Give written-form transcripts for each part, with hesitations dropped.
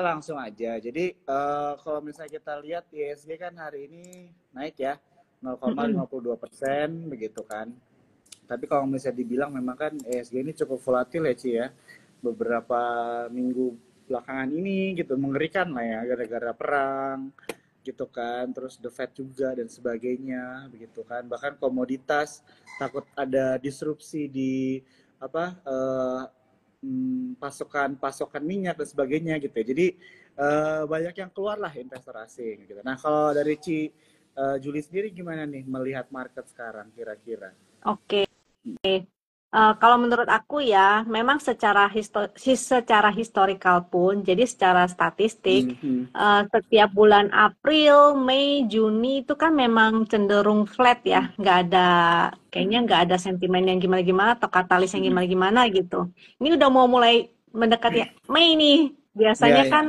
langsung aja. Jadi kalau misalnya kita lihat IHSG kan hari ini naik ya Mm-mm. 0,52% begitu kan. Tapi kalau misalnya dibilang memang kan IHSG ini cukup volatil ya Ci ya. Beberapa minggu belakangan ini gitu mengerikan lah ya gara-gara perang gitu kan, terus the Fed juga dan sebagainya begitu kan, bahkan komoditas takut ada disrupsi di apa pasokan pasokan minyak dan sebagainya gitu ya. Jadi banyak yang keluar lah investor asing gitu. Nah kalau dari Juli sendiri gimana nih melihat market sekarang kira-kira? Oke. Kalau menurut aku ya, memang secara historikal pun, jadi secara statistik, Mhm. setiap bulan April, Mei, Juni itu kan memang cenderung flat ya, kayaknya nggak ada sentimen yang gimana-gimana atau katalis yang Mhm. gimana-gimana gitu. Ini udah mau mulai mendekati Mei nih, Iya, biasanya iya. kan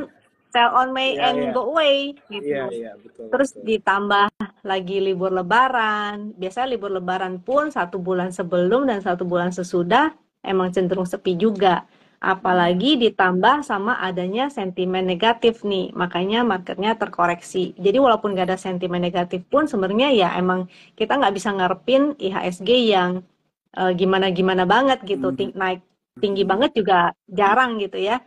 sell on May Iya, and iya. go away Iya, gitu. iya, betul, Terus betul. ditambah lagi libur lebaran. Biasanya libur lebaran pun 1 bulan sebelum dan 1 bulan sesudah emang cenderung sepi juga. Mhm. Apalagi ditambah sama adanya sentimen negatif nih. Makanya marketnya terkoreksi. Jadi walaupun nggak ada sentimen negatif pun sebenarnya ya emang kita nggak bisa ngarepin IHSG yang gimana-gimana banget gitu. Mhm. Naik tinggi Mhm. banget juga jarang gitu ya.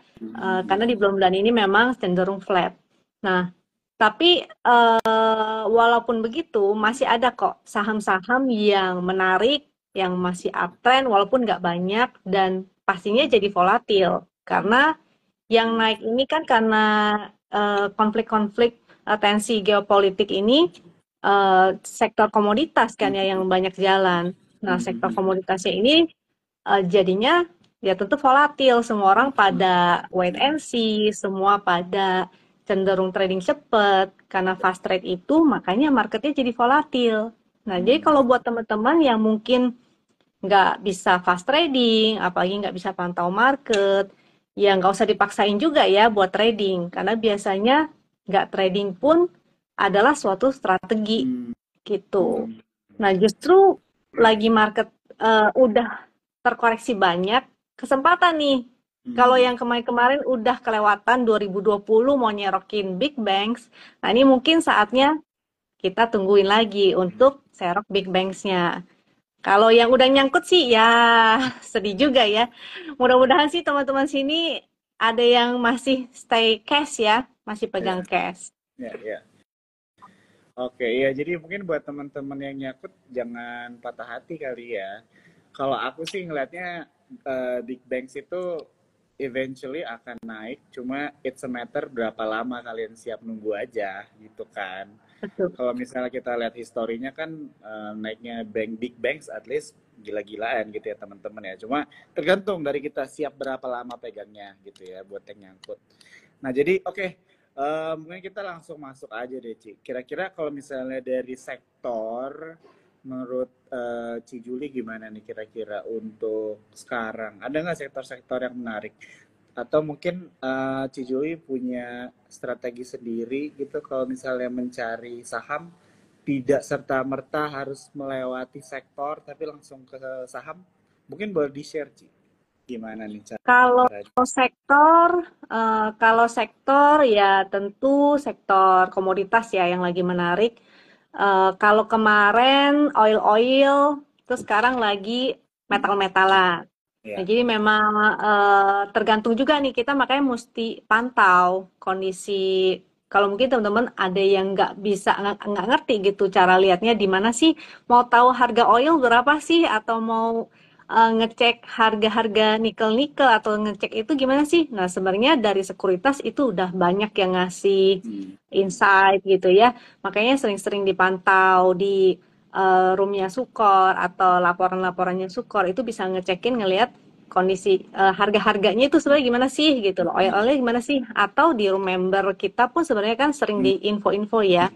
Karena di Mhm. bulan-bulan ini memang cenderung flat. Nah, tapi walaupun begitu, masih ada kok saham-saham yang menarik, yang masih uptrend, walaupun nggak banyak, dan pastinya jadi volatil. Karena yang naik ini kan karena konflik-konflik tensi geopolitik ini, sektor komoditas kan ya yang banyak jalan. Nah, sektor Mhm. komoditasnya ini jadinya ya tentu volatil. Semua orang pada wait and see, semua pada cenderung trading cepat. Karena fast trade itu, makanya marketnya jadi volatil. Nah, jadi kalau buat teman-teman yang mungkin nggak bisa fast trading, apalagi nggak bisa pantau market, ya nggak usah dipaksain juga ya buat trading. Karena biasanya nggak trading pun adalah suatu strategi Mhm. gitu. Mhm. Nah, justru lagi market udah terkoreksi banyak, kesempatan nih. Kalau Mhm. yang kemarin-kemarin udah kelewatan 2020 mau nyerokin big banks, nah ini mungkin saatnya kita tungguin lagi untuk serok big banks-nya. Kalau yang udah nyangkut sih ya sedih juga ya. Mudah-mudahan sih teman-teman sini ada yang masih stay cash ya, masih pegang Ya, cash. ya, ya. Oke, ya jadi mungkin buat teman-teman yang nyakut jangan patah hati kali ya. Kalau aku sih ngelihatnya Big Bangs itu eventually akan naik, cuma it's a matter berapa lama kalian siap nunggu aja gitu kan. Betul. Kalau misalnya kita lihat historinya kan naiknya Big Bangs at least gila-gilaan gitu ya teman-teman ya. Cuma tergantung dari kita siap berapa lama pegangnya gitu ya buat yang nyangkut. Nah jadi oke, mungkin kita langsung masuk aja deh Ci. Kira-kira kalau misalnya dari sektor, menurut Ci Juli gimana nih kira-kira untuk sekarang? Ada nggak sektor-sektor yang menarik? Atau mungkin Ci Juli punya strategi sendiri gitu kalau misalnya mencari saham, tidak serta-merta harus melewati sektor tapi langsung ke saham? Mungkin boleh di-share Ci. Gimana nih Kalau caranya? sektor, kalau sektor ya tentu sektor komoditas ya yang lagi menarik. Kalau kemarin oil-oil, terus sekarang lagi metal-metalan. Nah, Ya. jadi memang tergantung juga nih kita makanya mesti pantau kondisi. Kalau mungkin teman-teman ada yang nggak ngerti gitu cara lihatnya di mana sih, mau tahu harga oil berapa sih atau mau ngecek harga-harga nikel-nikel atau ngecek itu gimana sih? Nah, sebenarnya dari sekuritas itu udah banyak yang ngasih Hmm. insight gitu ya. Makanya sering-sering dipantau di roomnya Sukor atau laporan-laporannya Sukor itu bisa ngecekin ngelihat kondisi harga-harganya itu sebenarnya gimana sih gitu loh. Oil-oilnya gimana sih? Atau di room member kita pun sebenarnya kan sering di info-info ya.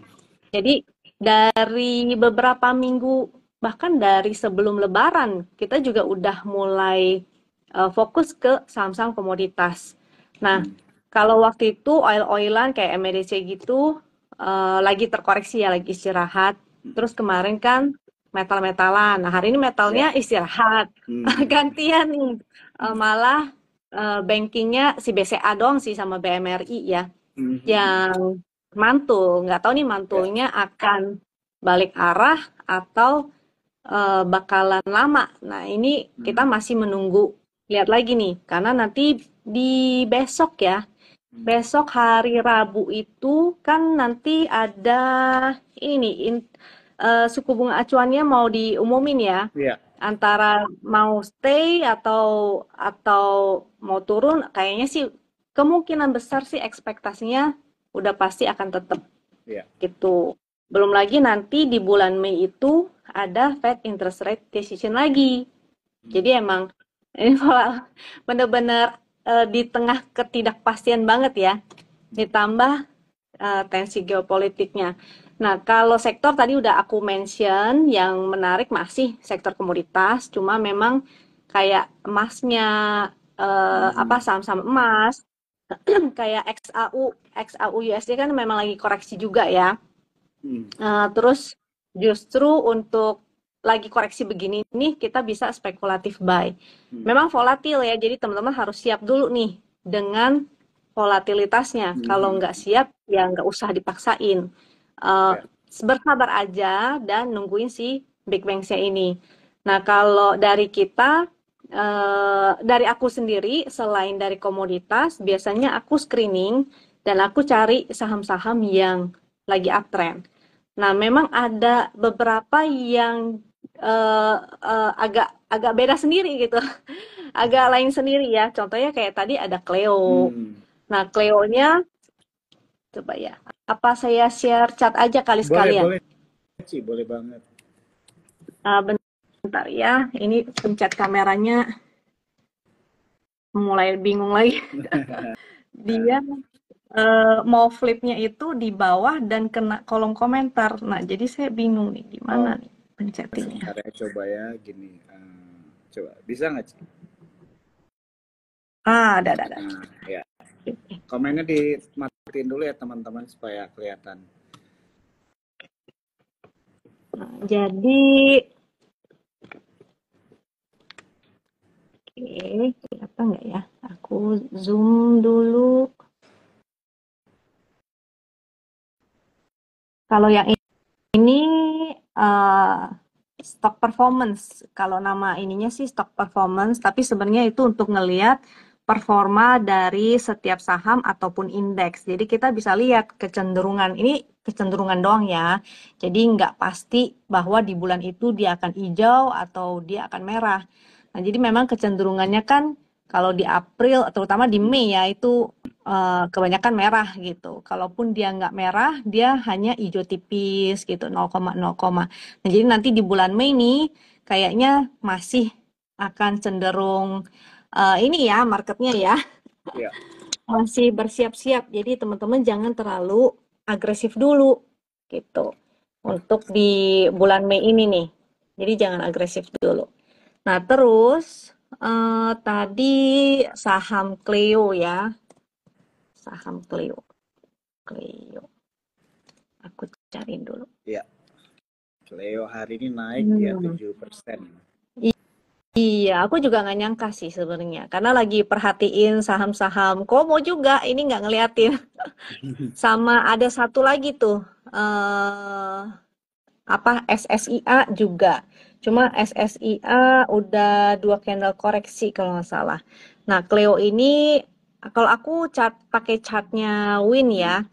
Jadi dari beberapa minggu bahkan dari sebelum Lebaran kita juga udah mulai fokus ke saham-saham komoditas. Nah, kalau waktu itu oil-oilan kayak MDC gitu lagi terkoreksi ya, lagi istirahat. Terus kemarin kan metal-metalan. Nah, hari ini Ya. metalnya istirahat. Hmm. Gantian nih. Malah bankingnya si BCA doang sih sama BMRI ya. Mhm. Yang mantul, nggak tahu nih Ya. mantulnya akan balik arah atau bakalan lama. Nah, ini kita Hmm. masih menunggu lihat lagi nih, karena nanti di besok ya, Hmm. besok hari Rabu itu kan nanti ada ini nih, suku bunga acuannya mau diumumin ya, Ya. antara mau stay atau mau turun, kayaknya sih kemungkinan besar sih ekspektasinya udah pasti akan tetap Ya. gitu. Belum lagi nanti di bulan Mei itu ada Fed interest rate decision lagi. Hmm. Jadi emang ini bener-bener di tengah ketidakpastian banget ya. Hmm. Ditambah tensi geopolitiknya. Nah, kalau sektor tadi udah aku mention, yang menarik masih sektor komoditas, cuma memang kayak emasnya, apa Hmm. saham-saham emas, kayak XAU USD kan memang lagi koreksi juga ya. Hmm. Terus justru untuk lagi koreksi begini nih kita bisa spekulatif buy. Hmm. Memang volatil ya, jadi teman-teman harus siap dulu nih dengan volatilitasnya. Kalau Hmm. nggak siap ya nggak usah dipaksain. Uh, Ya. Bersabar aja dan nungguin si Big Bang-nya ini. Nah kalau dari kita, dari aku sendiri selain dari komoditas, biasanya aku screening dan aku cari saham-saham yang lagi uptrend. Nah, memang ada beberapa yang agak agak beda sendiri gitu, agak lain sendiri ya. Contohnya kayak tadi ada Cleo. Hmm. Nah, Cleo-nya coba ya. Apa saya share chat aja kali Boleh, sekalian? boleh sih, boleh banget. Bentar ya. Ini pencet kameranya mulai bingung lagi. Dia mau flipnya itu di bawah dan kena kolom komentar. Nah, jadi saya bingung nih gimana Oh, nih pencetinnya. sebentar ya, coba ya, gini. Coba, bisa nggak, Ci? Ada. Nah, ya. Komennya dimatiin dulu ya, teman-teman, supaya kelihatan. Nah, jadi, oke, kelihatan nggak ya? Aku zoom dulu. Kalau yang ini uh, stock performance. Kalau nama ininya sih stock performance, tapi sebenarnya itu untuk ngelihat performa dari setiap saham ataupun indeks. Jadi kita bisa lihat kecenderungan. Ini kecenderungan doang ya. Jadi nggak pasti bahwa di bulan itu dia akan hijau atau dia akan merah. Nah, jadi memang kecenderungannya kan kalau di April, terutama di Hmm. Mei ya, itu kebanyakan merah gitu. Kalaupun dia nggak merah, dia hanya hijau tipis gitu, 0,0. Nah, jadi nanti di bulan Mei nih, kayaknya masih akan cenderung ini ya, marketnya ya, Ya. masih bersiap-siap. Jadi teman-teman jangan terlalu agresif dulu gitu. Untuk di bulan Mei ini nih. Jadi jangan agresif dulu. Nah, terus tadi saham Clio ya. Saham Clio. Clio. Aku cariin dulu. Ya. Leo hari ini naik ya Hmm. 7%. Iya, aku juga nggak nyangka sih sebenarnya. Karena lagi perhatiin saham-saham Komo juga, ini nggak ngeliatin. Sama ada satu lagi tuh, apa SSIA juga. Cuma SSIA udah 2 candle koreksi kalau nggak salah. Nah, Cleo ini kalau aku pakai chartnya Win ya.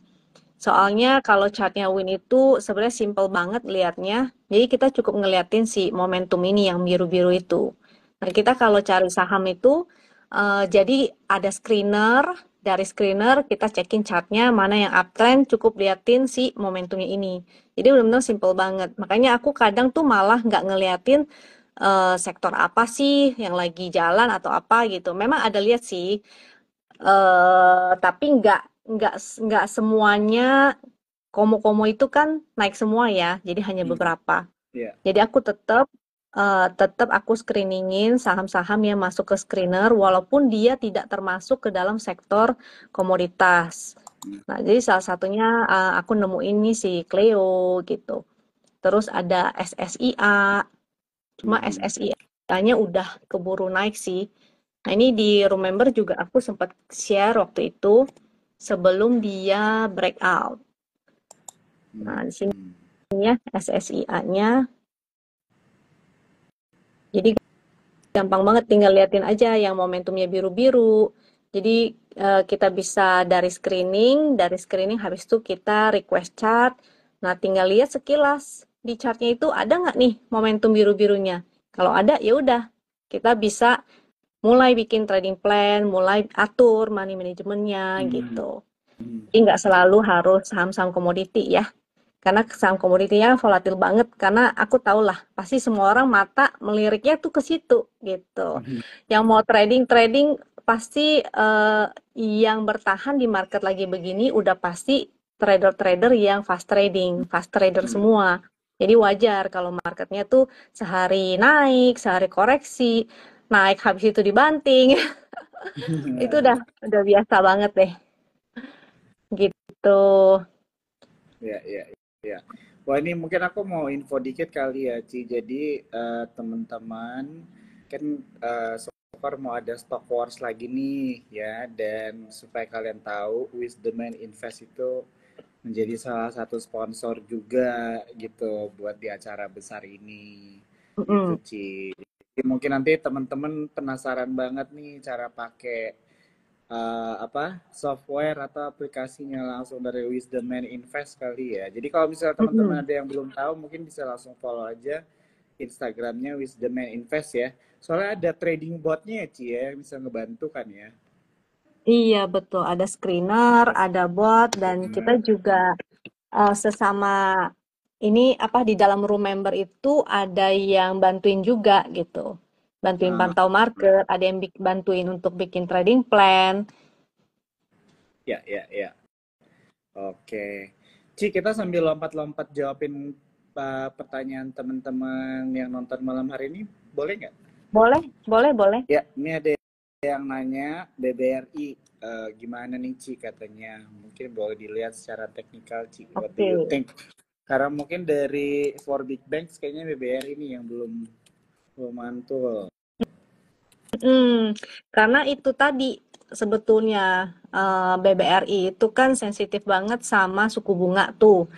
Soalnya kalau chartnya Win itu sebenarnya simple banget liatnya. Jadi kita cukup ngeliatin si momentum ini yang biru-biru itu. Nah, kita kalau cari saham itu, jadi ada screener. Dari screener kita cekin chartnya mana yang uptrend, cukup liatin si momentumnya ini. Jadi benar-benar simple banget. Makanya aku kadang tuh malah nggak ngeliatin sektor apa sih yang lagi jalan atau apa gitu. Memang ada lihat sih, tapi nggak semuanya. Komo-komo itu kan naik semua ya, jadi hanya Hmm. beberapa. Ya. Jadi aku tetap aku screeningin saham-saham yang masuk ke screener walaupun dia tidak termasuk ke dalam sektor komoditas. Hmm. Nah, jadi salah satunya aku nemu ini si Cleo gitu. Terus ada SSIA, cuma Hmm. SSIA-nya udah keburu naik sih. Nah, ini di room member juga aku sempat share waktu itu sebelum dia breakout. Nah, di sini Hmm. ya SSIA-nya. Jadi gampang banget, tinggal liatin aja yang momentumnya biru-biru. Jadi kita bisa dari screening habis itu kita request chart. Nah, tinggal lihat sekilas di chartnya itu ada nggak nih momentum biru-birunya. Kalau ada, ya udah kita bisa mulai bikin trading plan, mulai atur money manajemennya Hmm. gitu. Hmm. Jadi nggak selalu harus saham-saham komoditi ya. Karena saham komoditinya volatil banget. Karena aku tahu lah, pasti semua orang mata meliriknya tuh ke situ gitu. Hmm. Yang mau trading pasti yang bertahan di market lagi begini udah pasti trader-trader yang fast trading, fast trader Hmm. semua. Jadi wajar kalau marketnya tuh sehari naik, sehari koreksi, naik habis itu dibanting. Itu udah biasa banget deh gitu. Ya, ya, ya. Wah, ini mungkin aku mau info dikit kali ya, Ci. Jadi teman-teman kan so far mau ada stock wars lagi nih ya, dan supaya kalian tahu, Wisdom and Invest itu menjadi salah satu sponsor juga gitu buat di acara besar ini. Gitu, Mm-mm. Ci. Jadi mungkin nanti teman-teman penasaran banget nih cara pakai apa software atau aplikasinya langsung dari Wisdom Man Invest kali ya. Jadi kalau misalnya teman-teman Mm-mm. ada yang belum tahu, mungkin bisa langsung follow aja Instagramnya Wisdom Man Invest ya. Soalnya ada trading botnya ya, Ci ya, yang bisa ngebantu kan ya. Iya, betul. Ada screener, ada bot, dan kita Benar. juga sesama ini apa di dalam room member itu ada yang bantuin juga gitu. Bantuin Ah, pantau market, ada yang bantuin untuk bikin trading plan. ya, ya, ya. Oke. Ci, kita sambil lompat-lompat jawabin pertanyaan teman-teman yang nonton malam hari ini, boleh nggak? Boleh, boleh, boleh. Ya, ini ada yang nanya BBRI gimana nih Ci katanya. Mungkin boleh dilihat secara teknikal Ci. What do Oke. you think? Karena mungkin dari four big banks kayaknya BBRI ini yang belum belum mantul. Karena itu tadi sebetulnya BBRI itu kan sensitif banget sama suku bunga tuh.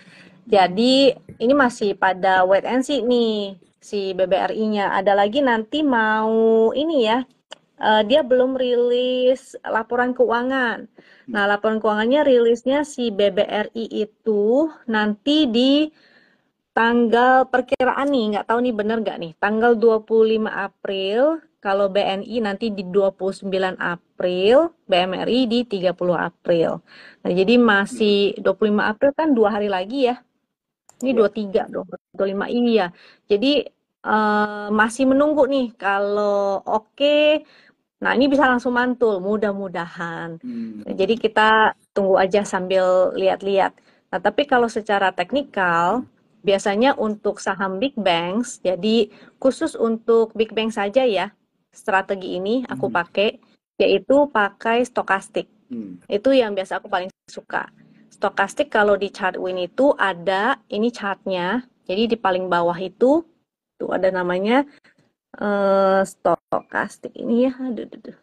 Jadi ini masih pada wait and see nih si BBRI-nya. Ada lagi nanti mau ini ya, dia belum rilis laporan keuangan. Nah, laporan keuangannya rilisnya si BBRI itu nanti di tanggal perkiraan nih, nggak tahu nih bener nggak nih, tanggal 25 April, kalau BNI nanti di 29 April, BMRI di 30 April. Nah, jadi masih 25 April kan 2 hari lagi ya. Ini Ya. 23 dong, 25 iya. Jadi masih menunggu nih kalau oke. Nah, ini bisa langsung mantul, mudah-mudahan. Hmm. Nah, jadi kita tunggu aja sambil lihat-lihat. Nah, tapi kalau secara teknikal, biasanya untuk saham big banks, jadi khusus untuk big bank saja ya, strategi ini aku Hmm. pakai, yaitu pakai stokastik. Hmm. Itu yang biasa aku paling suka. Stokastik kalau di chart win itu ada, ini chartnya, jadi di paling bawah itu, tuh ada namanya stokastik ini ya, aduh, aduh, aduh.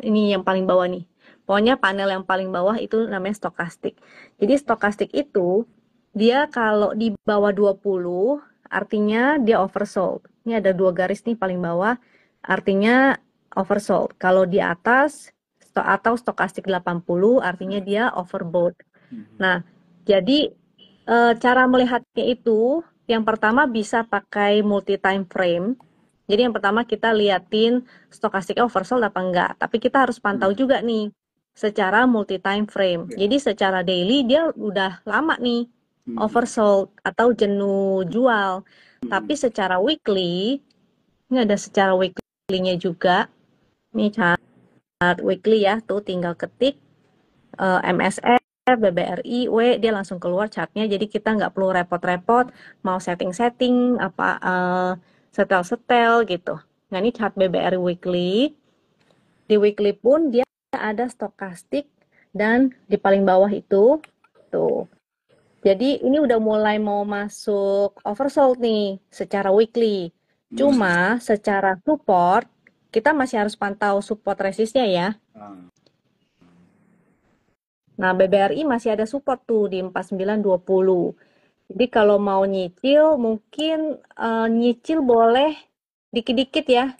Ini yang paling bawah nih. Pokoknya panel yang paling bawah itu namanya stokastik. Jadi stokastik itu dia kalau di bawah 20 artinya dia oversold. Ini ada dua garis nih paling bawah artinya oversold. Kalau di atas atau stokastik 80 artinya dia overbought. Hmm. Nah, jadi cara melihatnya itu yang pertama bisa pakai multi time frame. Jadi yang pertama kita liatin stokastiknya oversold apa enggak. Tapi kita harus pantau Hmm. juga nih secara multi time frame. Ya. Jadi secara daily dia udah lama nih Hmm. oversold atau jenuh jual. Hmm. Tapi secara weekly, ini ada secara weekly-nya juga. Ini chart weekly ya, tuh tinggal ketik MSR, BBRI, W, dia langsung keluar chartnya. Jadi kita nggak perlu repot-repot mau setting-setting apa setel-setel gitu. Nah ini chart BBRI weekly. Di weekly pun dia ada stokastik dan di paling bawah itu tuh. Jadi ini udah mulai mau masuk oversold nih secara weekly. Hmm. Cuma secara support kita masih harus pantau support resistnya ya. Ah, Nah, BBRI masih ada support tuh di 4920. Jadi kalau mau nyicil, mungkin nyicil boleh dikit-dikit ya.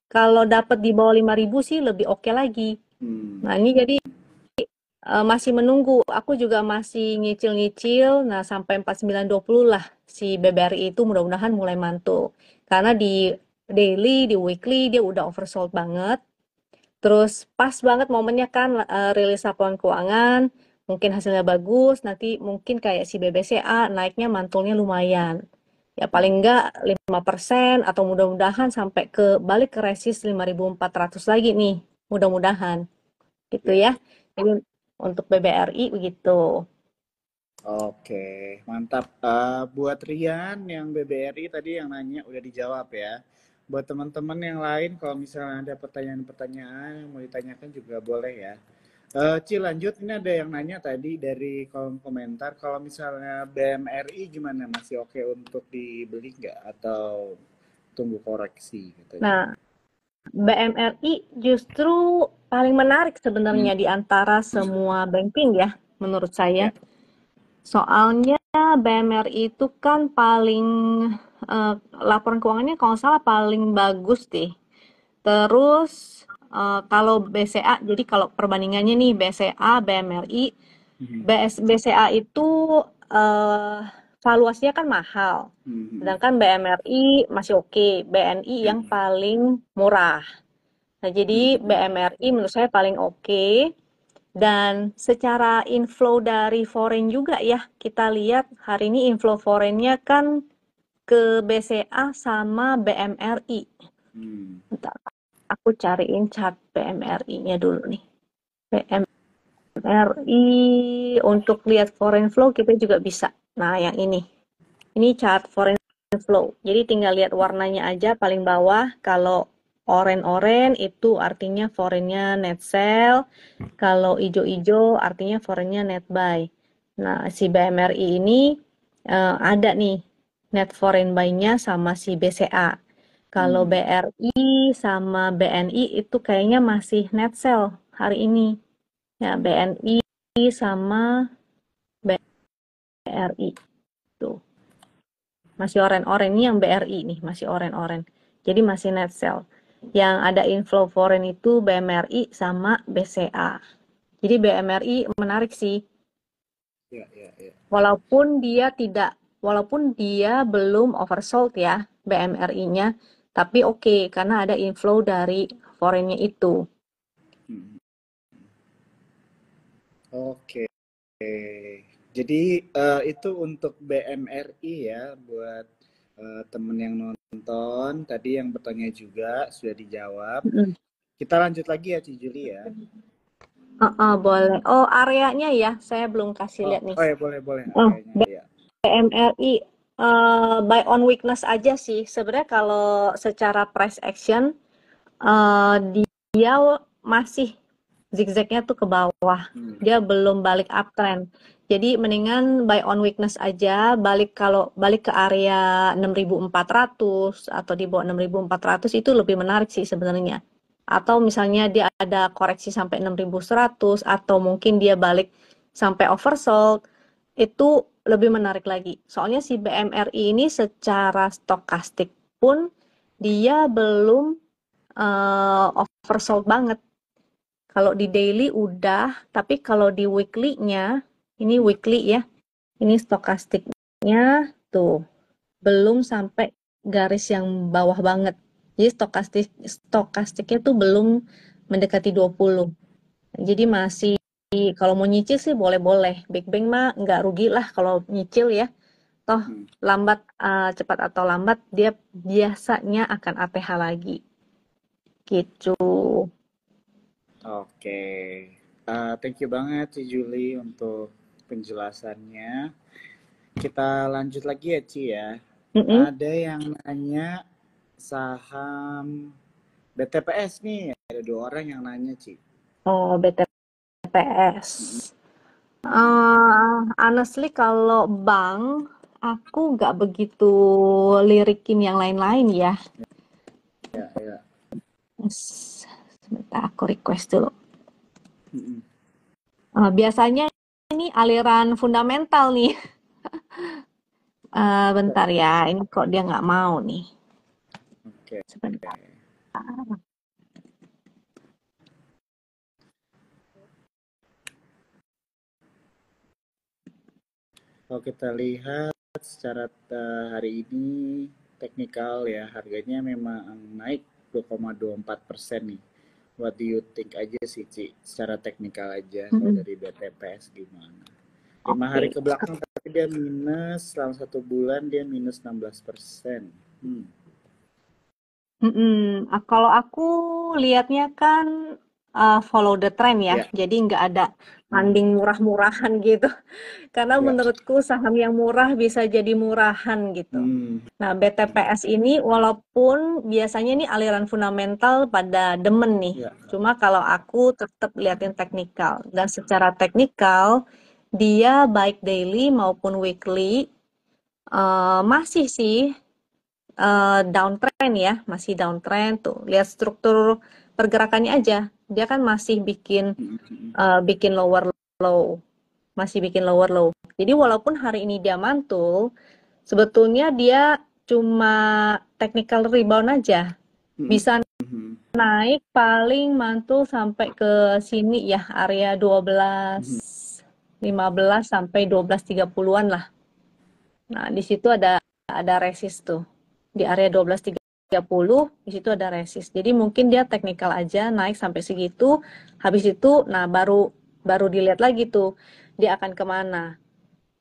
Kalau dapat di bawah 5.000 sih lebih oke lagi. hmm, Nah, ini jadi masih menunggu. Aku juga masih nyicil-nyicil. Nah, sampai 4920 lah si BBRI itu mudah-mudahan mulai mantul. Karena di daily, di weekly dia udah oversold banget. Terus pas banget momennya kan rilis laporan keuangan, mungkin hasilnya bagus, nanti mungkin kayak si BBCA naiknya mantulnya lumayan. Ya paling enggak 5% atau mudah-mudahan sampai ke balik ke resist 5.400 lagi nih. Mudah-mudahan. Gitu ya, ya. ya. Jadi untuk BBRI begitu. Oke, mantap. Buat Rian yang BBRI tadi yang nanya udah dijawab ya. Buat teman-teman yang lain, kalau misalnya ada pertanyaan-pertanyaan yang mau ditanyakan juga boleh ya. Ci lanjut, ini ada yang nanya tadi dari kolom komentar, kalau misalnya BMRI gimana, masih oke untuk dibeli nggak atau tunggu koreksi katanya? Nah, BMRI justru paling menarik Hmm, sebenarnya di antara semua banking ya, menurut saya. ya. Soalnya BMRI itu kan paling laporan keuangannya kalau nggak salah paling bagus deh. Terus kalau BCA, jadi kalau perbandingannya nih BCA, BMRI, Mhm, BCA itu eh, valuasinya kan mahal. mhm, Sedangkan BMRI masih oke, BNI yang paling murah. Nah, jadi mhm, BMRI menurut saya paling oke. Dan secara inflow dari foreign juga ya, kita lihat hari ini inflow foreignnya kan ke BCA sama BMRI. hmm. Bentar, aku cariin chart BMRI-nya dulu nih. BMRI untuk lihat foreign flow kita juga bisa. Nah, yang ini. Ini chart foreign flow. Jadi tinggal lihat warnanya aja paling bawah. Kalau oren-oren itu artinya foreignnya net sell. Kalau ijo-ijo artinya foreignnya net buy. Nah, si BMRI ini ada nih net foreign buy-nya sama si BCA. Kalau Hmm. BRI sama BNI itu kayaknya masih net sell hari ini. Ya, BNI sama BRI tuh. Masih oren-oren ini yang BRI nih, masih oren-oren. Jadi masih net sell. Yang ada inflow foreign itu BMRI sama BCA. Jadi BMRI menarik sih. Ya, ya, ya. Walaupun dia belum oversold ya BMRI-nya, tapi oke karena ada inflow dari foreign-nya itu. Hmm. Oke. Jadi itu untuk BMRI ya, buat temen yang nonton tadi yang bertanya juga sudah dijawab. Mm-mm. Kita lanjut lagi ya, Ci Juli ya. Boleh. Oh, areanya ya, saya belum kasih Oh, lihat nih. oh ya, boleh boleh Oh, areanya ya. BMRI buy on weakness aja sih. Sebenarnya kalau secara price action dia masih zigzagnya tuh ke bawah. Hmm. Dia belum balik uptrend. Jadi mendingan buy on weakness aja, kalau balik ke area 6.400 atau di bawah 6.400 itu lebih menarik sih sebenarnya. Atau misalnya dia ada koreksi sampai 6.100 atau mungkin dia balik sampai oversold, itu lebih menarik lagi. Soalnya si BMRI ini secara stokastik pun dia belum oversold banget. Kalau di daily udah, tapi kalau di weekly-nya, ini weekly ya, ini stokastiknya tuh belum sampai garis yang bawah banget. Jadi stokastiknya tuh belum mendekati 20. Jadi masih kalau mau nyicil sih boleh-boleh. Big Bang mah nggak rugi lah kalau nyicil ya. Toh Hmm. lambat cepat atau lambat dia biasanya akan ATH lagi. Gitu. Oke. Thank you banget Ci Juli untuk penjelasannya. Kita lanjut lagi ya, Ci ya. Mm-mm. Ada yang nanya saham BTPS nih. Ada dua orang yang nanya, Ci. Oh, BTPS. Mm-mm. Mm-mm. Honestly kalau bank, aku nggak begitu lirikin yang lain-lain ya. Ya, ya. Sebentar, aku request dulu. Mm-mm. Biasanya ini aliran fundamental nih. Bentar ya, ini kok dia nggak mau nih. Oke. Sebentar. Kalau kita lihat secara hari ini teknikal ya harganya memang naik 2,24% nih. What do you think aja sih Ci? Secara teknikal aja kalau dari BTPS gimana? 5 hari Oke. ke belakang tapi dia minus, selama 1 bulan dia minus 16%. Kalau aku lihatnya kan follow the trend ya, Ya. jadi nggak ada funding murah-murahan gitu. Karena Ya. menurutku saham yang murah bisa jadi murahan gitu. Hmm. Nah, BTPS ini walaupun biasanya ini aliran fundamental pada demen nih, Ya. cuma kalau aku tetap liatin teknikal. Dan secara teknikal, dia baik daily maupun weekly masih sih downtrend ya, masih downtrend tuh. Lihat struktur pergerakannya aja, dia kan masih bikin lower low, masih bikin lower low. Jadi walaupun hari ini dia mantul, sebetulnya dia cuma technical rebound aja. Bisa naik paling mantul sampai ke sini ya, area 12.15 sampai 12.30-an lah. Nah, di situ ada resist tuh. Di area 12.30 di situ ada resist. Jadi mungkin dia technical aja naik sampai segitu. Habis itu nah baru dilihat lagi tuh dia akan kemana.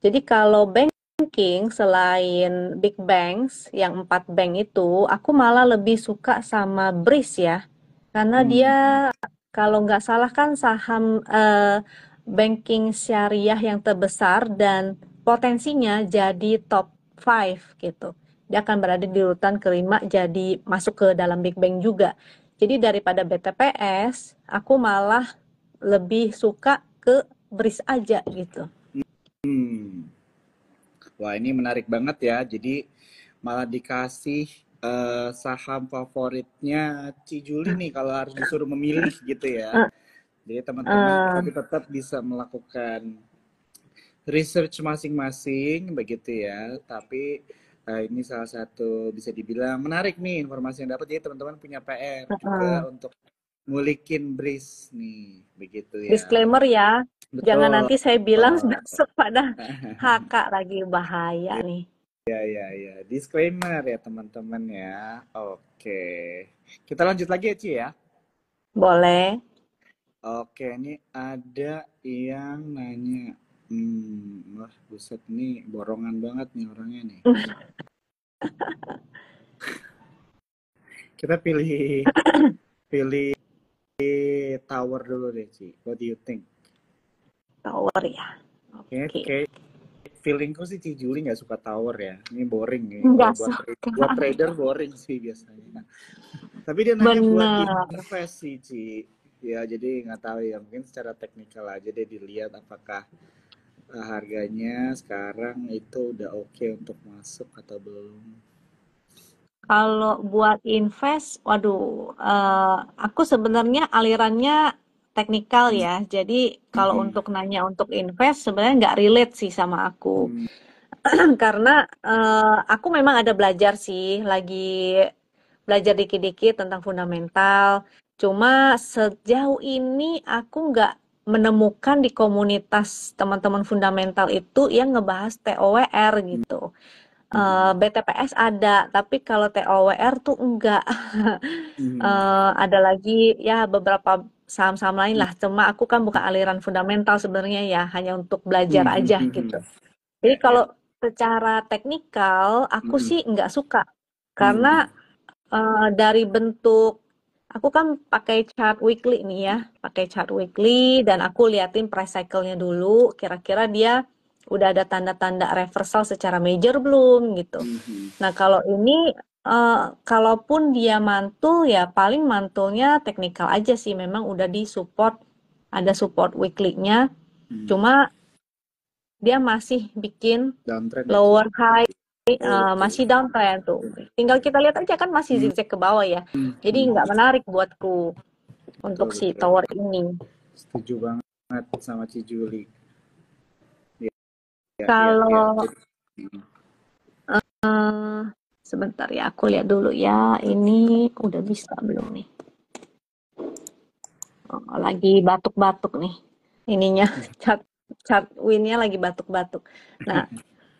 Jadi kalau banking selain big banks yang 4 bank itu, aku malah lebih suka sama BRIS ya. Karena dia kalau nggak salah kan saham banking syariah yang terbesar dan potensinya jadi top 5 gitu. Dia akan berada di urutan kelima jadi masuk ke dalam big bank juga. Jadi daripada BTPS, aku malah lebih suka ke BRIS aja gitu. Wah ini menarik banget ya. Jadi malah dikasih saham favoritnya Ci Juli nih kalau harus disuruh memilih gitu ya. Jadi teman-teman tapi tetap bisa melakukan research masing-masing begitu ya. Tapi ini salah satu bisa dibilang menarik nih informasi yang dapat. Jadi teman-teman punya PR juga untuk ngulikin BRIS nih begitu ya. Disclaimer ya, jangan Betul. nanti saya bilang masuk pada HK lagi, bahaya nih. Ya, disclaimer ya teman-teman ya. Oke, kita lanjut lagi ya Ci ya. Boleh. Oke, ini ada yang nanya, wah buset nih borongan banget nih orangnya nih. Kita pilih tower dulu deh Ci. What do you think? Tower ya. Oke. Feelingku sih Ci Juli nggak suka tower ya. Ini boring nih. Nggak Kalau suka. buat trader boring sih biasanya. Tapi dia nanya buat invest sih Ci. Ya jadi nggak tahu ya. Mungkin secara teknikal aja deh dilihat apakah harganya sekarang itu udah oke untuk masuk atau belum. Kalau buat invest, waduh, aku sebenarnya alirannya teknikal ya. Jadi kalau untuk nanya untuk invest sebenarnya nggak relate sih sama aku. Karena aku memang ada belajar sih, lagi belajar dikit-dikit tentang fundamental. Cuma sejauh ini aku nggak menemukan di komunitas teman-teman fundamental itu yang ngebahas TOWR gitu. BTPS ada, tapi kalau TOWR tuh enggak. Ada lagi ya beberapa saham-saham lain lah. Cuma aku kan bukan aliran fundamental sebenarnya ya, hanya untuk belajar aja gitu. Jadi kalau secara teknikal aku sih nggak suka karena dari bentuk aku kan pakai chart weekly nih ya, pakai chart weekly dan aku liatin price cycle-nya dulu, kira-kira dia udah ada tanda-tanda reversal secara major belum gitu. Nah kalau ini kalaupun dia mantul ya paling mantulnya teknikal aja sih, memang udah di support, ada support weekly-nya, cuma dia masih bikin Downtrend lower high masih downtrend tuh. Tinggal kita lihat aja kan masih Hmm, zigzag ke bawah ya. Jadi nggak menarik buatku betul untuk si betul. tower ini. Setuju banget sama Ci Juli. Ya ya ya. Kalau Jadi, eh, sebentar ya, aku lihat dulu ya. Ini udah bisa belum nih? Oh, lagi batuk-batuk nih. Ininya chart chart winnya lagi batuk-batuk. Nah,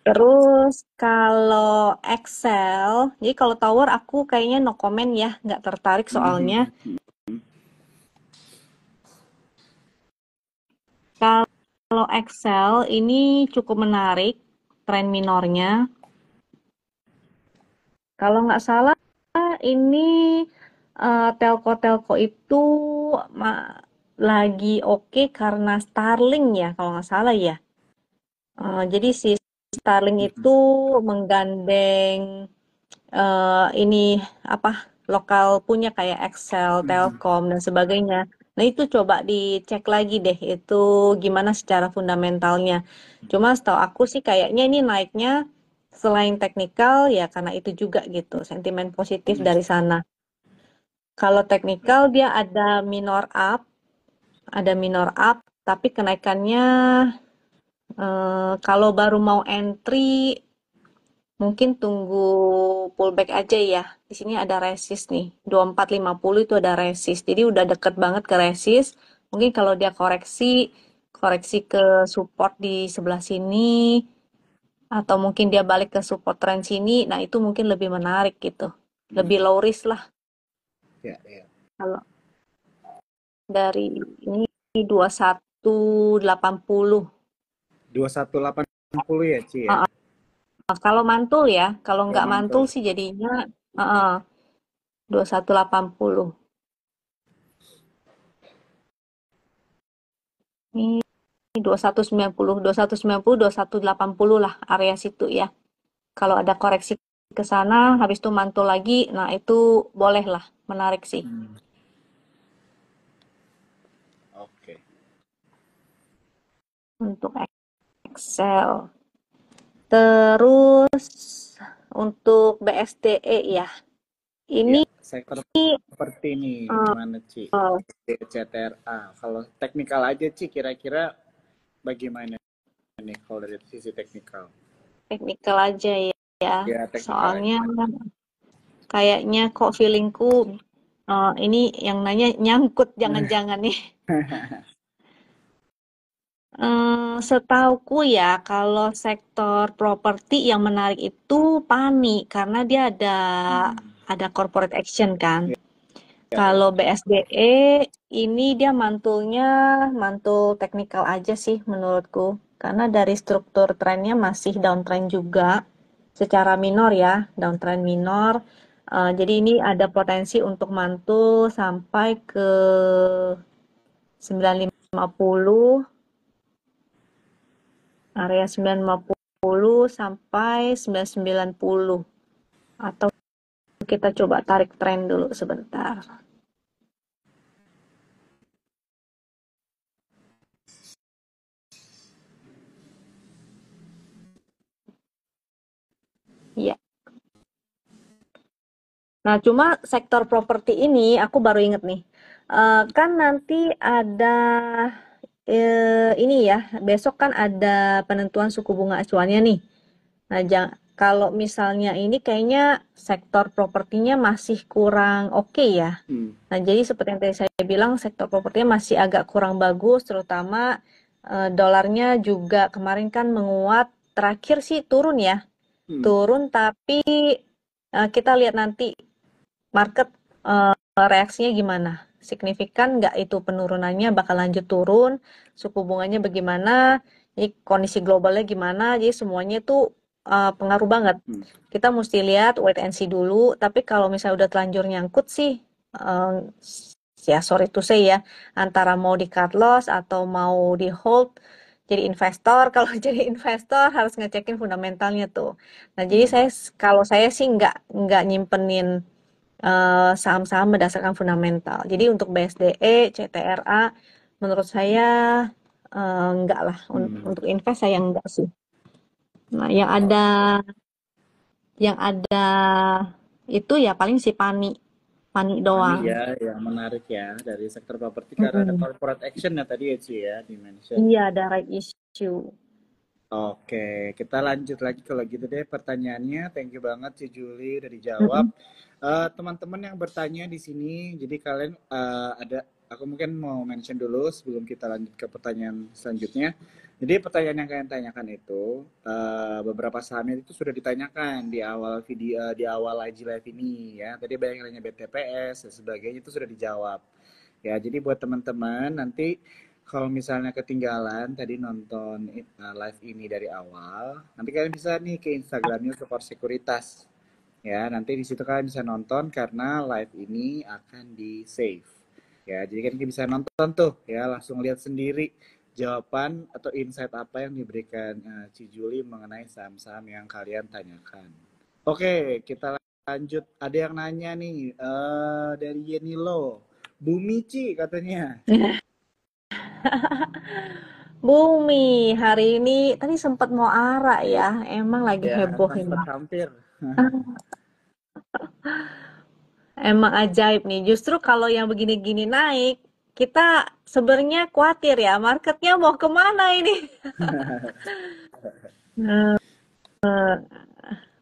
terus kalau Excel, jadi kalau tower aku kayaknya no comment ya, nggak tertarik soalnya. Kalau Excel ini cukup menarik, tren minornya. Kalau nggak salah, ini telco-telco itu lagi oke karena Starlink ya, kalau nggak salah ya. Jadi si Starlink itu menggandeng ini apa lokal punya kayak Excel, Telkom dan sebagainya. Nah itu coba dicek lagi deh itu gimana secara fundamentalnya. Cuma setahu aku sih kayaknya ini naiknya selain teknikal ya karena itu juga gitu, sentimen positif dari sana. Kalau teknikal dia ada minor up, tapi kenaikannya kalau baru mau entry mungkin tunggu pullback aja ya. Di sini ada resist nih. 2450 itu ada resist. Jadi udah deket banget ke resist. Mungkin kalau dia koreksi ke support di sebelah sini atau mungkin dia balik ke support trend sini, nah itu mungkin lebih menarik gitu. Lebih low risk lah ya ya. kalau dari ini 2180. 2180 ya Ci ya. Ah, kalau mantul ya, kalau Kalau nggak mantul mantul. sih jadinya ah, ah, 2180. Ini 2190, 2190, 2180 lah area situ ya. Kalau ada koreksi ke sana, habis itu mantul lagi, nah itu boleh lah, menarik sih Oke. untuk Excel. Terus untuk BSDE ya, Ya, ini sektor seperti ini gimana Ci? eh, CTRA. Kalau teknikal aja Ci kira-kira bagaimana nih kalau dari sisi teknikal? teknikal aja ya. Ya, teknikal Soalnya aja. kayaknya kok feelingku ini yang nanya nyangkut jangan-jangan nih. Setauku ya, kalau sektor properti yang menarik itu PANI karena dia ada corporate action kan. Ya, ya, ya. Kalau BSDE ini dia mantul teknikal aja sih menurutku. Karena dari struktur trennya masih downtrend juga secara minor ya, downtrend minor. Jadi ini ada potensi untuk mantul sampai ke 950, area 950 sampai 990. Atau kita coba tarik tren dulu sebentar. Iya. Nah, cuma sektor properti ini aku baru inget nih. Kan nanti ada ini ya, besok kan ada penentuan suku bunga acuannya nih. Nah, kalau misalnya ini kayaknya sektor propertinya masih kurang oke ya. Hmm. Nah, jadi seperti yang tadi saya bilang, sektor propertinya masih agak kurang bagus, terutama dolarnya juga kemarin kan menguat, terakhir sih turun ya, turun tapi kita lihat nanti market reaksinya gimana? Signifikan nggak itu penurunannya bakal lanjut turun, suku bunganya bagaimana, jadi kondisi globalnya gimana, jadi semuanya itu pengaruh banget. Kita mesti lihat wait and see dulu, tapi kalau misalnya udah telanjur nyangkut sih, uh, ya sorry to say ya, antara mau di cut loss atau mau di hold, jadi investor, kalau jadi investor harus ngecekin fundamentalnya tuh. Nah, jadi kalau saya sih nggak nyimpenin saham-saham berdasarkan fundamental. Jadi untuk BSDE, CTRA, menurut saya enggak lah. Untuk invest saya enggak sih. Nah, yang ada Yang ada itu ya paling si Pani, Pani Ani doang. ya, yang menarik ya dari sektor properti karena ada Mm-mm. corporate action ya tadi ya Ci ya di mention. Iya, ada right issue. Oke, kita lanjut lagi kalau gitu deh pertanyaannya. Thank you banget Ci Juli udah dijawab. Mm-mm. Teman-teman yang bertanya di sini, jadi kalian ada, aku mungkin mau mention dulu sebelum kita lanjut ke pertanyaan selanjutnya. Jadi pertanyaan yang kalian tanyakan itu, beberapa sahamnya itu sudah ditanyakan di awal video, di awal IG Live ini ya. Tadi banyak yang nanya BTPS dan sebagainya itu sudah dijawab. Ya, jadi buat teman-teman nanti kalau misalnya ketinggalan tadi nonton live ini dari awal, nanti kalian bisa nih ke Instagramnya Support Sekuritas. Ya, nanti di situ kalian bisa nonton karena live ini akan di save. Ya, jadi kalian bisa nonton tuh ya, langsung lihat sendiri jawaban atau insight apa yang diberikan Ci Juli mengenai saham-saham yang kalian tanyakan. Oke, kita lanjut. Ada yang nanya nih dari Yenilo. Bumi Ci katanya. Bumi, hari ini tadi sempat mau arah ya, emang lagi Ya, heboh ini. hampir. Emang ajaib nih, justru kalau yang begini-gini naik, kita sebenarnya khawatir ya, marketnya mau kemana ini?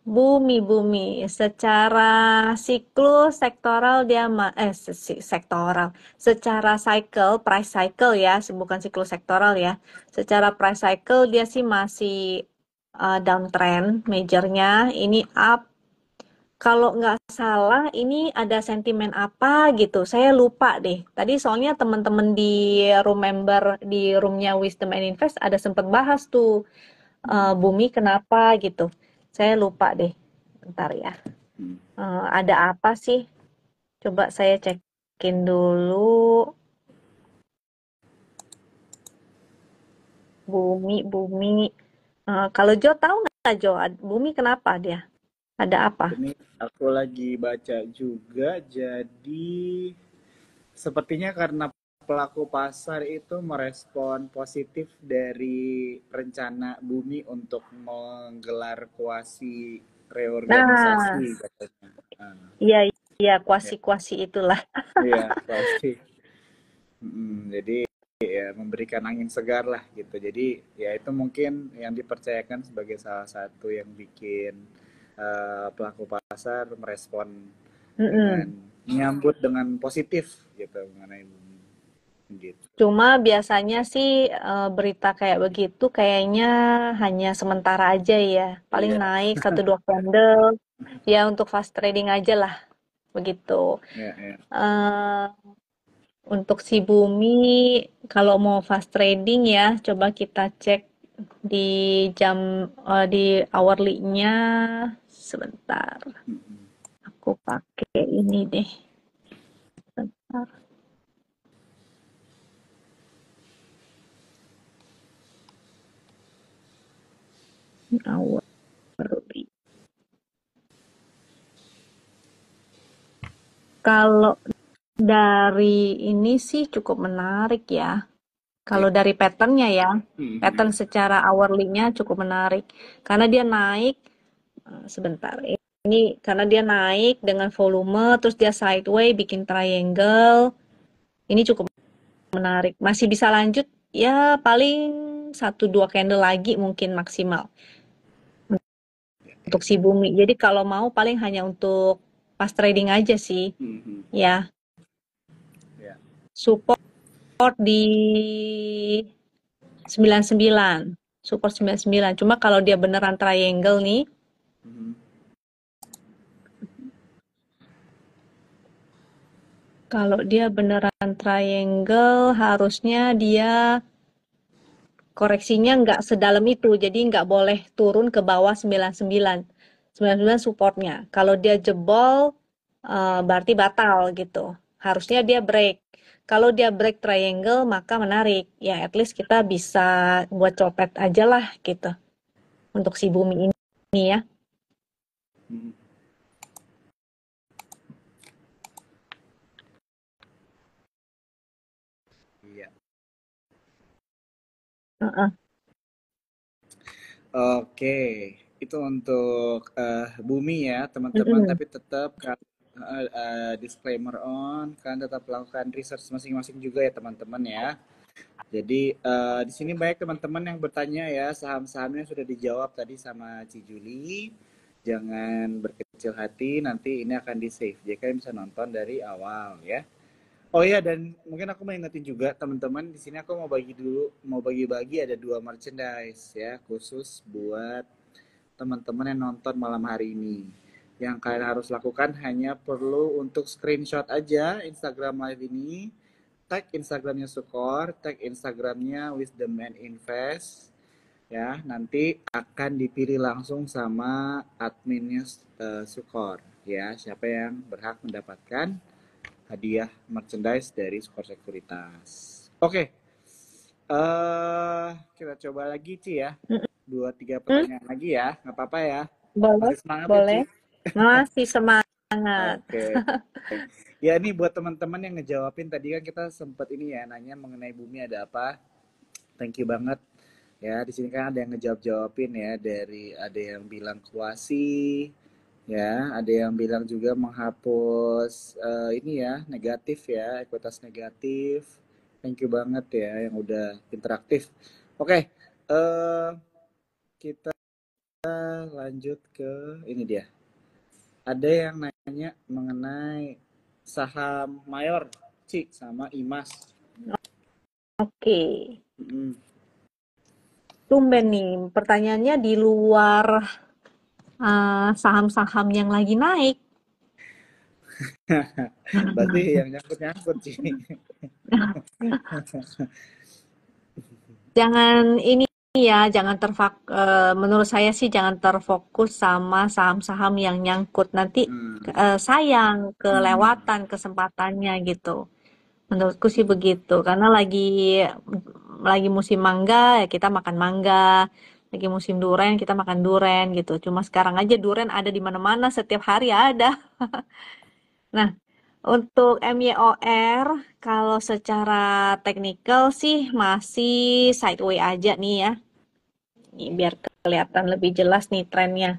Bumi, secara siklus sektoral dia sektoral, secara cycle, price cycle ya, bukan siklus sektoral ya. Secara price cycle dia sih masih downtrend, majornya ini up. Kalau nggak salah ini ada sentimen apa gitu, saya lupa deh. Tadi soalnya teman-teman di room member di roomnya Wisdom and Invest ada sempat bahas tuh bumi kenapa gitu. Saya lupa deh. Bentar ya. Ada apa sih? Coba saya cekin dulu. Bumi. Kalau Jo tahu nggak Jo? Bumi kenapa dia? Ada apa? Ini aku lagi baca juga, jadi sepertinya karena pelaku pasar itu merespon positif dari rencana Bumi untuk menggelar kuasi Nah, reorganisasi katanya. Ah, iya iya ya, kuasi-kuasi itulah. iya, kuasi. Jadi ya memberikan angin segar lah gitu. Jadi ya itu mungkin yang dipercayakan sebagai salah satu yang bikin pelaku pasar merespon dengan Mm-mm. menyambut dengan positif gitu mengenai bumi gitu. Cuma biasanya sih berita kayak begitu kayaknya hanya sementara aja ya. Paling Iya, naik satu dua candle ya untuk fast trading aja lah begitu. ya, ya. Eh, untuk si bumi kalau mau fast trading ya coba kita cek di jam di hourly-nya sebentar. Aku pakai ini deh. Sebentar. Hourly. Kalau dari ini sih cukup menarik ya. Ya. Kalau dari patternnya ya, Hmm. pattern secara hourly-nya cukup menarik. Karena dia naik, sebentar, ini karena dia naik dengan volume, terus dia sideway, bikin triangle, ini cukup menarik. Masih bisa lanjut, ya paling satu dua candle lagi mungkin maksimal untuk si bumi. Jadi kalau mau paling hanya untuk pas trading aja sih, Hmm. ya. Ya. Support di 99. Support 99. Cuma kalau dia beneran triangle nih, Hmm. kalau dia beneran triangle harusnya dia koreksinya nggak sedalam itu. Jadi nggak boleh turun ke bawah 99. 99 supportnya. Kalau dia jebol berarti batal gitu. Harusnya dia break. Kalau dia break triangle maka menarik. Ya at least kita bisa buat copet aja lah gitu. Untuk si bumi ini ya. Hmm. Iya. Heeh. Oke. itu untuk bumi ya teman-teman, Mm-mm. tapi tetap disclaimer on, kan tetap lakukan research masing-masing juga ya teman-teman ya. Jadi di sini banyak teman-teman yang bertanya ya, saham-sahamnya sudah dijawab tadi sama Ci Juli. Jangan berkecil hati, nanti ini akan di save. Jadi kalian bisa nonton dari awal ya. Oh iya, dan mungkin aku mau ingetin juga teman-teman, di sini aku mau bagi dulu, mau bagi-bagi ada 2 merchandise ya, khusus buat teman-teman yang nonton malam hari ini. Yang kalian harus lakukan hanya perlu untuk screenshot aja Instagram live ini, tag Instagramnya Sukor, tag Instagramnya Wisdom and Invest, ya nanti akan dipilih langsung sama adminnya Sukor, ya siapa yang berhak mendapatkan hadiah merchandise dari Sukor Sekuritas. Oke, kita coba lagi Ci ya, 2-3 Mm-mm. pertanyaan lagi ya, nggak apa-apa ya, Boleh, masih semangat ya Ci? boleh. Masih semangat. Oke. Ya ini buat teman-teman yang ngejawabin tadi kan kita sempat ini ya nanya mengenai bumi ada apa. Thank you banget. Ya, di sini kan ada yang ngejawab-jawabin ya, dari ada yang bilang kuasi, ya, ada yang bilang juga menghapus ini ya, negatif ya, ekuitas negatif. Thank you banget ya yang udah interaktif. Oke, kita lanjut ke ini dia. Ada yang nanya mengenai saham mayor, Ci, sama Imas. Oke. Mm. Tumben nih, pertanyaannya di luar saham-saham yang lagi naik. Berarti yang nyangkut-nyangkut, Ci. Jangan ini ya, menurut saya sih jangan terfokus sama saham-saham yang nyangkut. Nanti Hmm. sayang, Hmm. kelewatan kesempatannya gitu. Menurutku sih begitu, karena lagi musim mangga ya kita makan mangga, lagi musim duren kita makan duren gitu. Cuma sekarang aja duren ada di mana-mana, setiap hari ada. Nah, untuk MYOR kalau secara teknikal sih masih sideways aja nih ya. Nih, biar kelihatan lebih jelas nih trennya.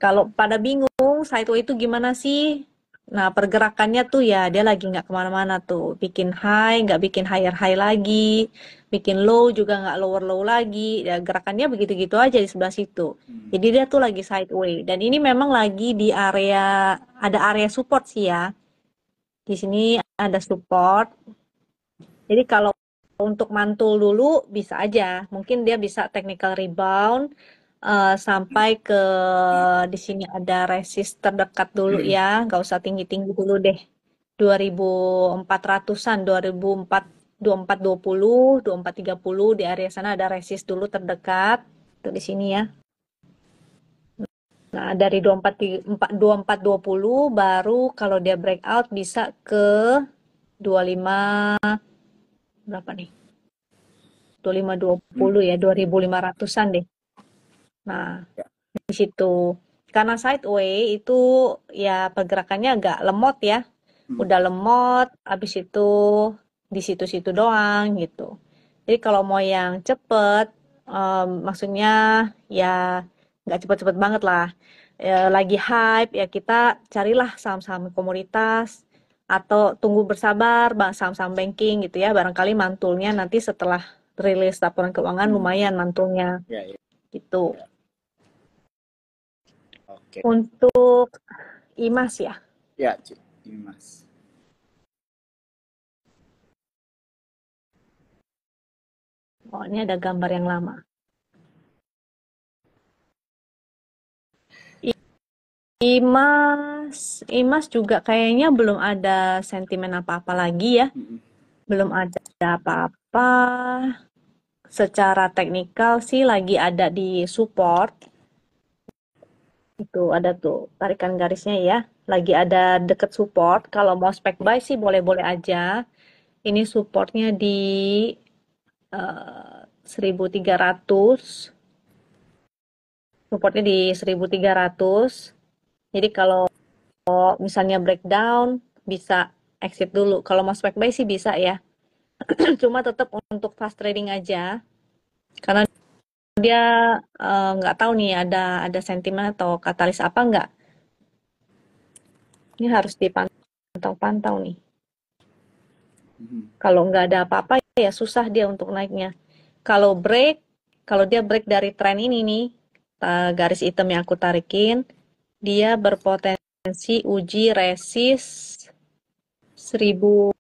Kalau pada bingung, sideways itu gimana sih? Nah, pergerakannya tuh ya dia lagi nggak kemana-mana tuh. Bikin high, nggak bikin higher high lagi. Bikin low juga nggak lower low lagi. Ya, gerakannya begitu-gitu aja di sebelah situ. Hmm. Jadi dia tuh lagi sideways. Dan ini memang lagi di ada area support sih ya. Di sini ada support. Jadi kalau untuk mantul dulu bisa aja. Mungkin dia bisa technical rebound sampai ke di sini ada resist terdekat dulu ya. Nggak usah tinggi-tinggi dulu deh. 2400-an, 2420, 2430 di area sana ada resist dulu terdekat. Tuh di sini ya. Nah, dari 2420 baru kalau dia breakout bisa ke 25 berapa nih? 2520 ya, 2500-an deh. Nah, Ya. di situ. Karena sideways itu ya pergerakannya agak lemot ya. Hmm. Udah lemot, habis itu di situ-situ doang gitu. Jadi kalau mau yang cepet, maksudnya ya nggak cepet-cepet banget lah. Lagi hype ya kita carilah saham-saham komoditas atau tunggu bersabar saham-saham banking gitu ya. Barangkali mantulnya nanti setelah rilis laporan keuangan Hmm. lumayan mantulnya Ya, ya. gitu. Oke. Untuk IMAS ya. Ya, Ci. Imas. Oh, ini ada gambar yang lama. IMAS juga kayaknya belum ada sentimen apa-apa lagi ya. Hmm. Belum ada apa-apa. Secara teknikal sih lagi ada di support. Itu ada tuh tarikan garisnya ya. Lagi ada deket support. Kalau mau spek buy sih boleh-boleh aja. Ini supportnya di 1300. Supportnya di 1300. Jadi kalau misalnya breakdown bisa exit dulu. Kalau mau spek buy sih bisa ya. Cuma tetap untuk fast trading aja. Karena dia nggak tahu nih ada sentimen atau katalis apa nggak, ini harus dipantau-pantau nih. Kalau nggak ada apa-apa ya susah dia untuk naiknya. Kalau dia break dari tren ini nih, garis hitam yang aku tarikin, dia berpotensi uji resist 1650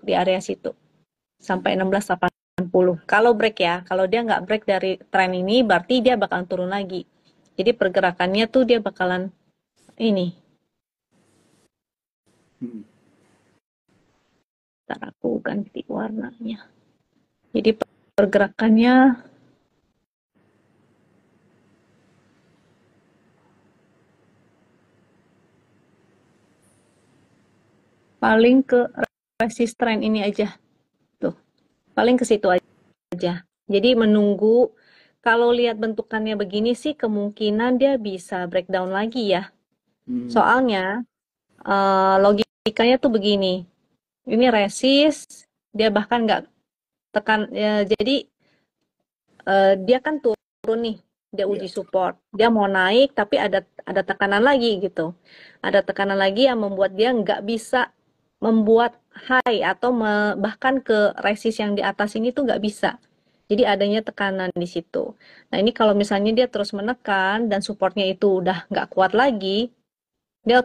di area situ sampai 1680. Kalau break ya, kalau dia nggak break dari tren ini berarti dia bakalan turun lagi. Jadi pergerakannya tuh dia bakalan ini. Ntar aku ganti warnanya. Jadi pergerakannya paling ke resist trend ini aja. Tuh, paling ke situ aja. Jadi menunggu, kalau lihat bentukannya begini sih kemungkinan dia bisa breakdown lagi ya. Soalnya logikanya tuh begini. Ini resist, dia bahkan nggak tekan ya, jadi dia kan turun nih, dia uji support, dia mau naik tapi ada tekanan lagi gitu, ada tekanan lagi yang membuat dia nggak bisa membuat high atau bahkan ke resist yang di atas ini tuh nggak bisa. Jadi adanya tekanan di situ. Nah ini kalau misalnya dia terus menekan dan supportnya itu udah nggak kuat lagi, dia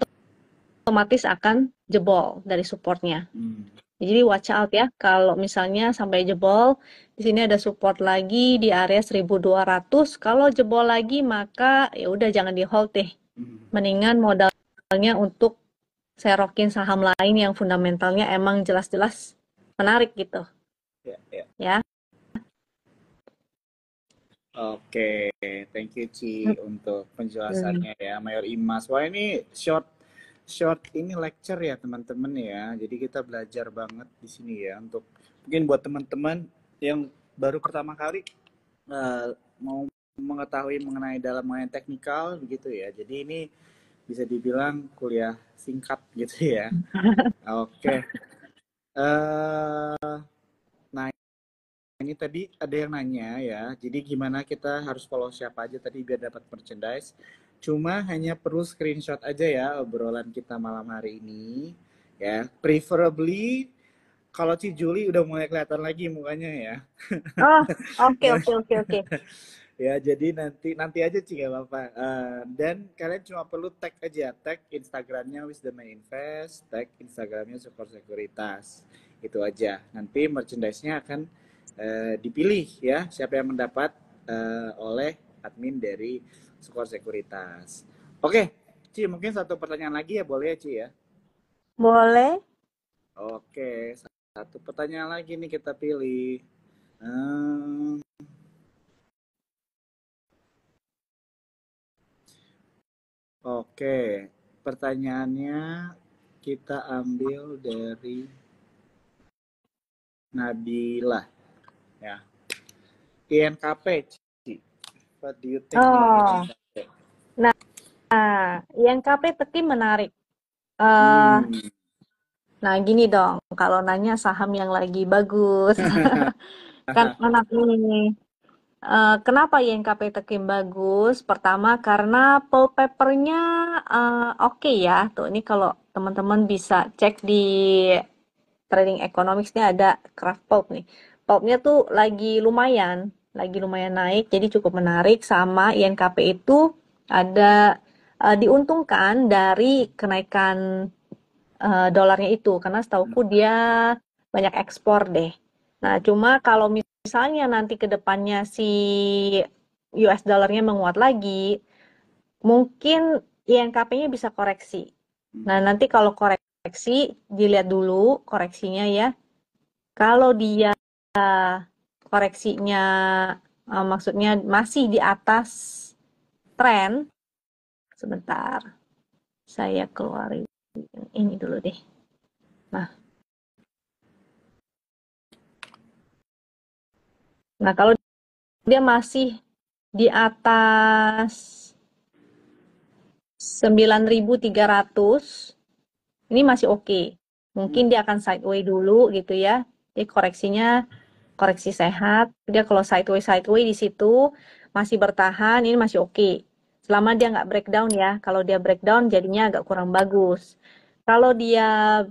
otomatis akan jebol dari supportnya. Jadi watch out ya, kalau misalnya sampai jebol, di sini ada support lagi di area 1200. Kalau jebol lagi maka ya udah jangan di hold deh. Mendingan modalnya untuk serokin saham lain yang fundamentalnya emang jelas-jelas menarik gitu. Ya. Oke, thank you Ci untuk penjelasannya ya, Mayor Imas. Wah ini short ini lecture ya teman-teman ya. Jadi kita belajar banget di sini ya untuk mungkin buat teman-teman yang baru pertama kali mau mengetahui mengenai dalam mengenai teknikal begitu ya. Jadi ini bisa dibilang kuliah singkat gitu ya. Oke. Nah ini tadi ada yang nanya ya, jadi gimana kita harus follow siapa aja tadi biar dapat merchandise. Cuma hanya perlu screenshot aja ya obrolan kita malam hari ini ya. Preferably kalau Ci Juli udah mulai kelihatan lagi mukanya ya. Oh, oke. Ya jadi nanti aja Ci gak apa-apa. Dan kalian cuma perlu tag aja, tag Instagramnya Wisdom Invest, tag Instagramnya Sukor Sekuritas. Itu aja. Nanti merchandise-nya akan dipilih ya siapa yang mendapat oleh admin dari Sukor Sekuritas. Oke, Ci mungkin satu pertanyaan lagi ya boleh ya Ci ya? Boleh. Oke, satu pertanyaan lagi nih kita pilih. Oke, pertanyaannya kita ambil dari Nabila ya. INKP, Ci. What do you think Oh. INKP? Nah, INKP teki menarik. Nah, gini dong, kalau nanya saham yang lagi bagus, kan enak nih. Kenapa INKP Tekim bagus? Pertama karena pulp papernya oke ya. Tuh ini kalau teman-teman bisa cek di Trading Economics ini ada craft pulp nih. Pulpnya tuh lagi lumayan naik, jadi cukup menarik. Sama INKP itu ada diuntungkan dari kenaikan dolarnya itu, karena setauku dia banyak ekspor deh. Nah, cuma kalau misalnya nanti ke depannya si US dollarnya menguat lagi, mungkin INKP-nya bisa koreksi. Nah, nanti kalau koreksi, dilihat dulu koreksinya ya. Kalau dia koreksinya maksudnya masih di atas tren, sebentar, saya keluarin ini dulu deh. Nah, kalau dia masih di atas 9.300, ini masih oke. Mungkin dia akan sideway dulu gitu ya. Jadi koreksinya koreksi sehat. Dia kalau sideway di situ masih bertahan, ini masih oke. Selama dia nggak breakdown ya. Kalau dia breakdown jadinya agak kurang bagus. Kalau dia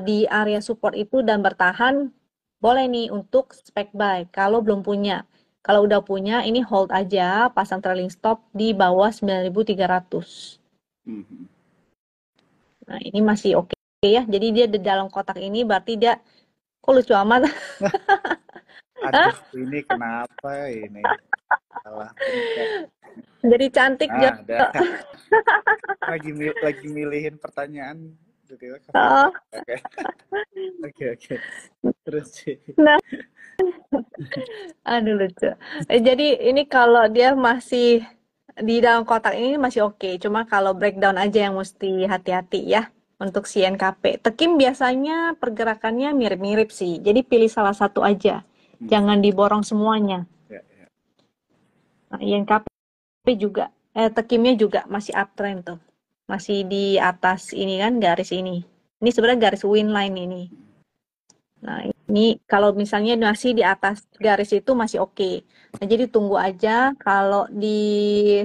di area support itu dan bertahan, boleh nih untuk spec buy. Kalau belum punya. Kalau udah punya, ini hold aja, pasang trailing stop di bawah 9.300. Mhm. Nah, ini masih oke ya. Jadi dia di dalam kotak ini berarti dia, kok lucu amat? Aduh, ini kenapa ini? Salah pencet. Jadi cantik Jo. Ah, ada. Lagi milihin pertanyaan gitu ya, Kak. Oh, Oke, oke, oke. Terus sih. nah, aduh lucu. Jadi ini kalau dia masih di dalam kotak ini masih oke. Cuma kalau breakdown aja yang mesti hati-hati ya untuk si NKP. Tekim biasanya pergerakannya mirip-mirip sih. Jadi pilih salah satu aja. Jangan Mhm. diborong semuanya. Ya, ya. Nah, INKP juga, tekimnya juga masih uptrend tuh. Masih di atas ini kan garis ini. Ini sebenarnya garis win line ini. Nah, ini kalau misalnya masih di atas garis itu masih oke. Nah, jadi tunggu aja kalau di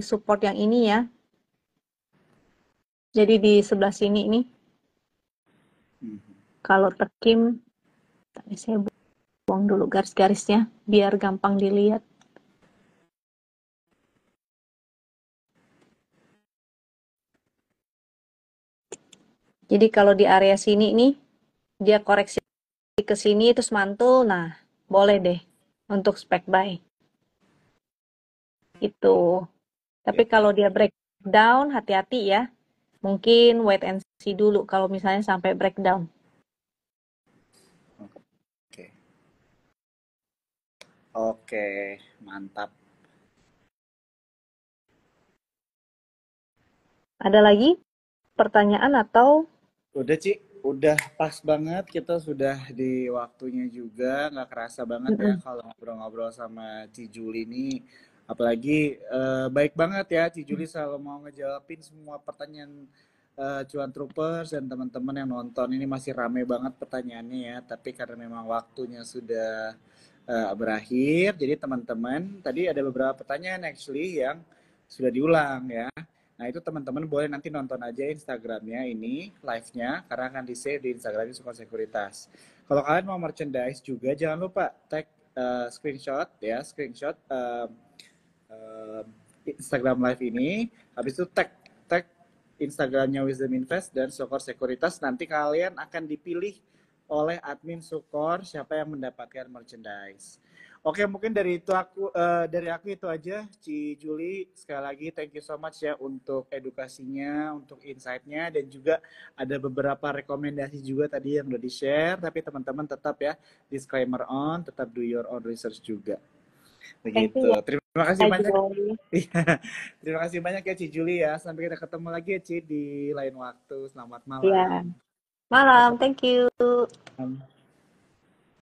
support yang ini ya. Jadi di sebelah sini nih, Mhm. kalau tekim, tadi saya buang dulu garis-garisnya biar gampang dilihat. Jadi kalau di area sini nih, dia koreksi ke sini terus mantul, nah boleh deh untuk spec buy. Itu. Tapi Ya, kalau ya. dia breakdown, hati-hati ya. Mungkin wait and see dulu kalau misalnya sampai breakdown. Oke. Oke, mantap. Ada lagi pertanyaan atau Udah, Ci. Udah pas banget. Kita sudah di waktunya juga. Nggak kerasa banget ya Mm-mm. kalau ngobrol-ngobrol sama Ci Juli ini. Apalagi baik banget ya. Ci Juli selalu mau ngejawabin semua pertanyaan Cuan Troopers dan teman-teman yang nonton. Ini masih rame banget pertanyaannya ya. Tapi karena memang waktunya sudah berakhir. Jadi teman-teman, tadi ada beberapa pertanyaan actually yang sudah diulang ya. Nah itu teman-teman boleh nanti nonton aja Instagramnya ini live-nya karena akan di save di Instagramnya Sukor Sekuritas. Kalau kalian mau merchandise juga jangan lupa tag screenshot ya screenshot uh, Instagram live ini. Habis itu tag tag Instagramnya Wisdom Invest dan Sukor Sekuritas. Nanti kalian akan dipilih oleh admin Sukor siapa yang mendapatkan merchandise. Oke, mungkin dari aku itu aja, Ci Juli. Sekali lagi thank you so much ya untuk edukasinya, untuk insight-nya dan juga ada beberapa rekomendasi juga tadi yang udah di-share, tapi teman-teman tetap ya disclaimer on, tetap do your own research juga. thank you Begitu. ya Terima kasih banyak. Joy. Iya. Terima kasih banyak ya Ci Juli ya. Sampai kita ketemu lagi ya Ci di lain waktu. Selamat Ya, malam. malam. Thank you. Malam.